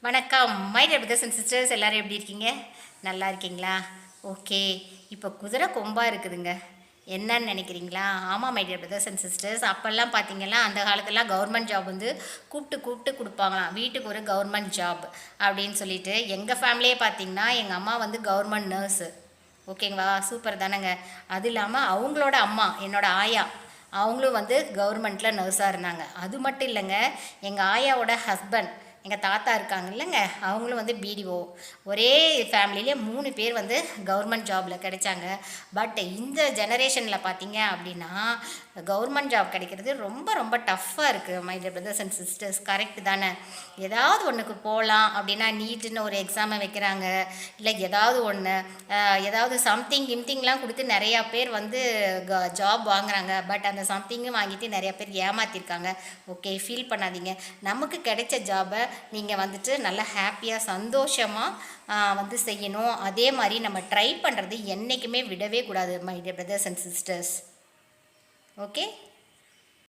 வணக்கம் my dear brothers and sisters, எல்லோரும் எப்படி இருக்கீங்க? நல்லா இருக்கீங்களா? ஓகே. இப்போ குதிரை கொம்பாக இருக்குதுங்க. என்னன்னு நினைக்கிறீங்களா? ஆமாம் my dear brothers and sisters, அப்போல்லாம் பார்த்தீங்கன்னா அந்த காலத்துலாம் கவர்மெண்ட் ஜாப் வந்து கூப்பிட்டு கொடுப்பாங்களாம். வீட்டுக்கு ஒரு கவர்மெண்ட் ஜாப் அப்படின்னு சொல்லிட்டு. எங்கள் ஃபேமிலியே பார்த்தீங்கன்னா எங்கள் அம்மா வந்து கவர்மெண்ட் நர்ஸு. ஓகேங்களா? சூப்பர் தானேங்க. அது இல்லாமல் அவங்களோட அம்மா, என்னோட ஆயா, அவங்களும் வந்து கவர்மெண்ட்டில் நர்ஸாக இருந்தாங்க. அது மட்டும் இல்லைங்க, எங்கள் ஆயாவோட ஹஸ்பண்ட், எங்கள் தாத்தா இருக்காங்க இல்லைங்க, அவங்களும் வந்து பிடிஓ. ஒரே ஃபேமிலியிலே 3 பேர் வந்து கவர்மெண்ட் ஜாபில் கிடைச்சாங்க. பட் இந்த ஜெனரேஷனில் பார்த்தீங்க அப்படின்னா கவர்மெண்ட் ஜாப் கிடைக்கிறது ரொம்ப ரொம்ப டஃப்பாக இருக்குது my dear brothers and sisters. Correct தானே? ஏதாவது ஒன்றுக்கு போகலாம் அப்படின்னா நீட்டுன்னு ஒரு எக்ஸாமை வைக்கிறாங்க, இல்லை ஏதாவது சம்திங் கிம்திங்லாம் கொடுத்து நிறையா பேர் வந்து ஜாப் வாங்குறாங்க. பட் அந்த சம்திங்கும் வாங்கிட்டு நிறையா பேர் ஏமாற்றிருக்காங்க. ஓகே, ஃபீல் பண்ணாதீங்க. நமக்கு கிடைச்ச ஜாபை நீங்கள் வந்துட்டு நல்லா ஹாப்பியாக சந்தோஷமாக வந்து செய்யணும். அதே மாதிரி நம்ம ட்ரை பண்ணுறது என்றைக்குமே விடவே கூடாது my dear brothers and sisters. Okay.